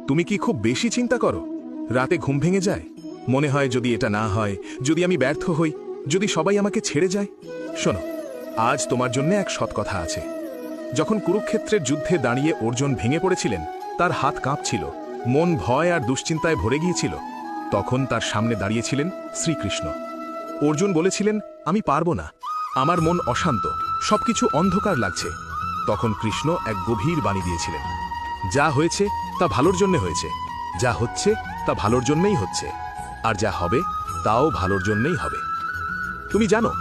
তুমি কি খুব বেশি চিন্তা করো? রাতে ঘুম ভেঙে যায়, মনে হয় যদি এটা না হয়, যদি আমি ব্যর্থ হই, যদি সবাই আমাকে ছেড়ে যায়। শোনো, আজ তোমার জন্য এক সৎ কথা আছে। যখন কুরুক্ষেত্রের যুদ্ধে দাঁড়িয়ে অর্জুন ভেঙে পড়েছিলেন, তার হাত কাঁপছিল, মন ভয় আর দুশ্চিন্তায় ভরে গিয়েছিল, তখন তার সামনে দাঁড়িয়েছিলেন শ্রীকৃষ্ণ। অর্জুন বলেছিলেন, আমি পারবো না, আমার মন অশান্ত, সবকিছু অন্ধকার লাগছে। তখন কৃষ্ণ এক গভীর বাণী দিয়েছিলেন, যা হয়েছে তা ভালোর জন্য হয়েছে, যা হচ্ছে তা ভালোর জন্যই হচ্ছে, আর যা হবে তাও ভালোর জন্যই হবে। তুমি জানো,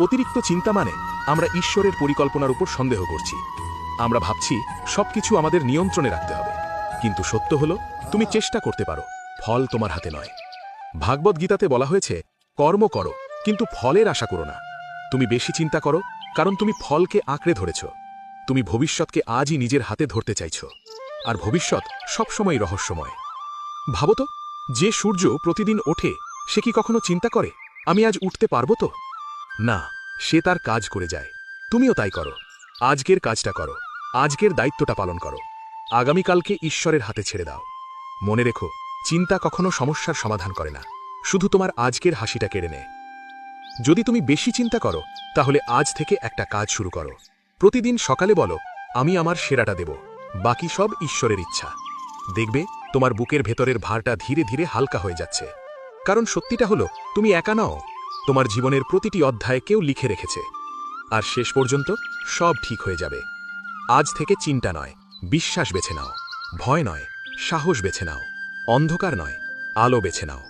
অতিরিক্ত চিন্তা মানে আমরা ঈশ্বরের পরিকল্পনার উপর সন্দেহ করছি। আমরা ভাবছি সবকিছু আমাদের নিয়ন্ত্রণে রাখতে হবে, কিন্তু সত্য হলো তুমি চেষ্টা করতে পারো, ফল তোমার হাতে নয়। ভাগবত গীতাতে বলা হয়েছে, কর্ম করো কিন্তু ফলের আশা করো না। তুমি বেশি চিন্তা করো কারণ তুমি ফলকে আঁকড়ে ধরেছ। তুমি ভবিষ্যৎকে আজই নিজের হাতে ধরতে চাইছ, আর ভবিষ্যৎ সবসময় রহস্যময়। ভাবো তো, যে সূর্য প্রতিদিন ওঠে সে কি কখনো চিন্তা করে আমি আজ উঠতে পারবো তো? না, সে তার কাজ করে যায়। তুমিও তাই করো, আজকের কাজটা করো, আজকের দায়িত্বটা পালন করো, আগামীকালকে ঈশ্বরের হাতে ছেড়ে দাও। মনে রেখো, চিন্তা কখনো সমস্যার সমাধান করে না, শুধু তোমার আজকের হাসিটা কেড়ে নেয়। যদি তুমি বেশি চিন্তা করো, তাহলে আজ থেকে একটা কাজ শুরু করো। প্রতিদিন সকালে বলো, আমি আমার সেরাটা দেব, বাকি সব ঈশ্বরের ইচ্ছা। দেখবে তোমার বুকের ভেতরের ভারটা ধীরে ধীরে হালকা হয়ে যাচ্ছে। কারণ সত্যিটা হলো, তুমি একা নাও, তোমার জীবনের প্রতিটি অধ্যায় কেউ লিখে রেখেছে। আর শেষ পর্যন্ত সব ঠিক হয়ে যাবে। আজ থেকে চিন্তা নয়, বিশ্বাস বেছে নাও, ভয় নয়, সাহস বেছে নাও, অন্ধকার নয়, আলো বেছে নাও।